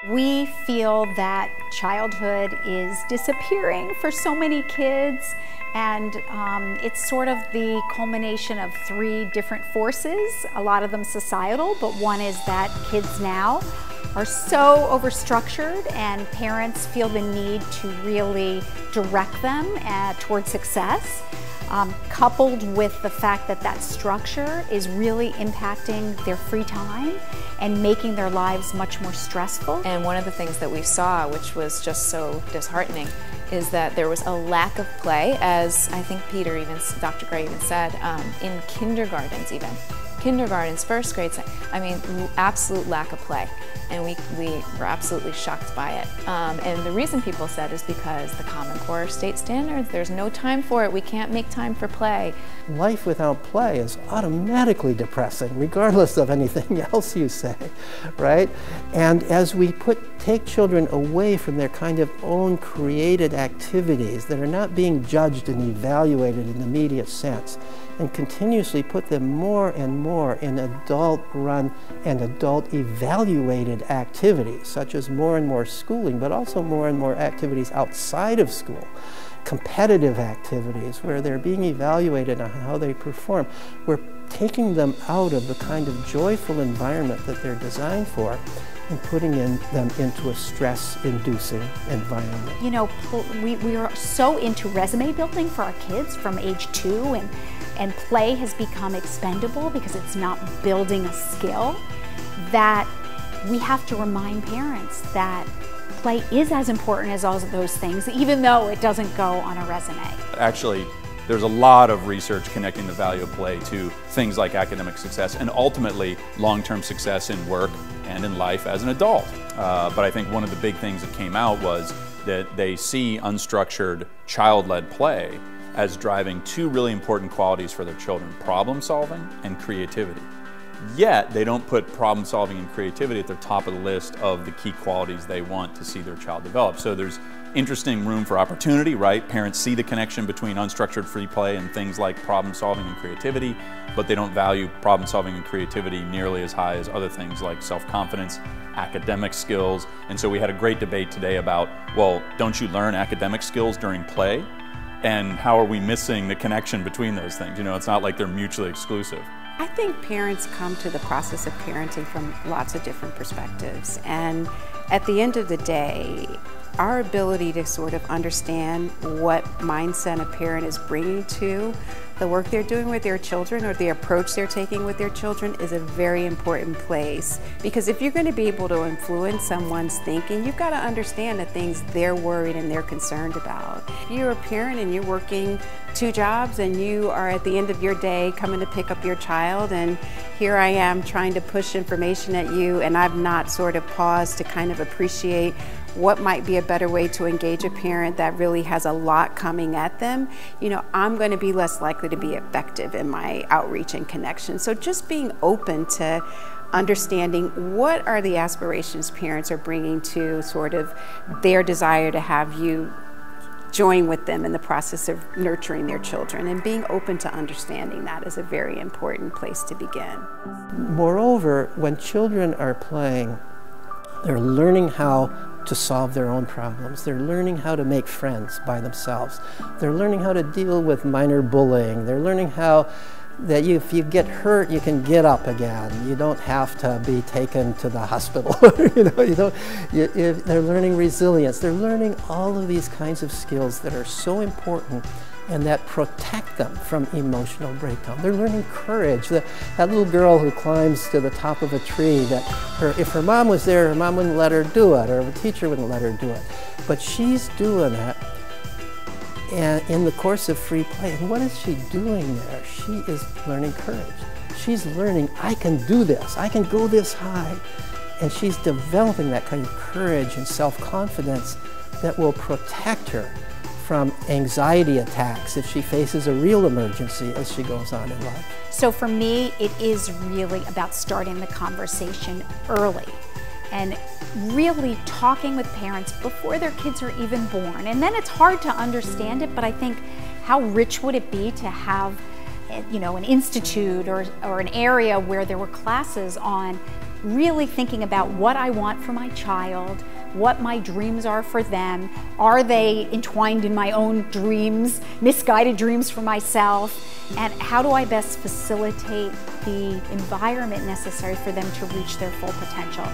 We feel that childhood is disappearing for so many kids, and it's sort of the culmination of three different forces, a lot of them societal, but one is that kids now are so overstructured and parents feel the need to really direct them toward success. Coupled with the fact that that structure is really impacting their free time and making their lives much more stressful. And one of the things that we saw, which was just so disheartening, is that there was a lack of play, as I think Dr. Gray even said, in kindergartens even. Kindergartens, first grades, I mean, absolute lack of play. And we were absolutely shocked by it. And the reason people said is because the Common Core state standards, there's no time for it, we can't make time for play. Life without play is automatically depressing, regardless of anything else you say, right? And as we take children away from their kind of own created activities that are not being judged and evaluated in the immediate sense, and continuously put them more and more in adult-run and adult-evaluated activities, such as more and more schooling, but also more and more activities outside of school, competitive activities where they're being evaluated on how they perform. We're taking them out of the kind of joyful environment that they're designed for and putting them into a stress-inducing environment. You know, we are so into resume building for our kids from age 2, and play has become expendable because it's not building a skill, that we have to remind parents that play is as important as all of those things, even though it doesn't go on a resume. Actually, there's a lot of research connecting the value of play to things like academic success and ultimately long-term success in work and in life as an adult. But I think one of the big things that came out was that they see unstructured child-led play as driving two really important qualities for their children: problem solving and creativity. Yet they don't put problem solving and creativity at the top of the list of the key qualities they want to see their child develop. So there's interesting room for opportunity, right? Parents see the connection between unstructured free play and things like problem solving and creativity, but they don't value problem solving and creativity nearly as high as other things like self-confidence, academic skills. And so we had a great debate today about, well, don't you learn academic skills during play? And how are we missing the connection between those things? You know, it's not like they're mutually exclusive. I think parents come to the process of parenting from lots of different perspectives. And at the end of the day, our ability to sort of understand what mindset a parent is bringing to the work they're doing with their children or the approach they're taking with their children is a very important place. Because if you're going to be able to influence someone's thinking, you've got to understand the things they're worried and they're concerned about. If you're a parent and you're working 2 jobs and you are at the end of your day coming to pick up your child, and here I am trying to push information at you, and I've not sort of paused to kind of appreciate what might be a better way to engage a parent that really has a lot coming at them, you know, I'm going to be less likely to be effective in my outreach and connection. So just being open to understanding what are the aspirations parents are bringing to sort of their desire to have you join with them in the process of nurturing their children, and being open to understanding that is a very important place to begin. Moreover, when children are playing, they're learning how to solve their own problems. They're learning how to make friends by themselves. They're learning how to deal with minor bullying. They're learning how that if you get hurt, you can get up again. You don't have to be taken to the hospital. They're learning resilience. They're learning all of these kinds of skills that are so important and that protect them from emotional breakdown. They're learning courage. That little girl who climbs to the top of a tree, that if her mom was there, her mom wouldn't let her do it, or the teacher wouldn't let her do it. But she's doing it in the course of free play. And what is she doing there? She is learning courage. She's learning, I can do this. I can go this high. And she's developing that kind of courage and self-confidence that will protect her from anxiety attacks if she faces a real emergency as she goes on in life. So for me, it is really about starting the conversation early and really talking with parents before their kids are even born. And then it's hard to understand it, but I think how rich would it be to have, you know, an institute or an area where there were classes on really thinking about what I want for my child, what my dreams are for them. Are they entwined in my own dreams, misguided dreams for myself? And how do I best facilitate the environment necessary for them to reach their full potential?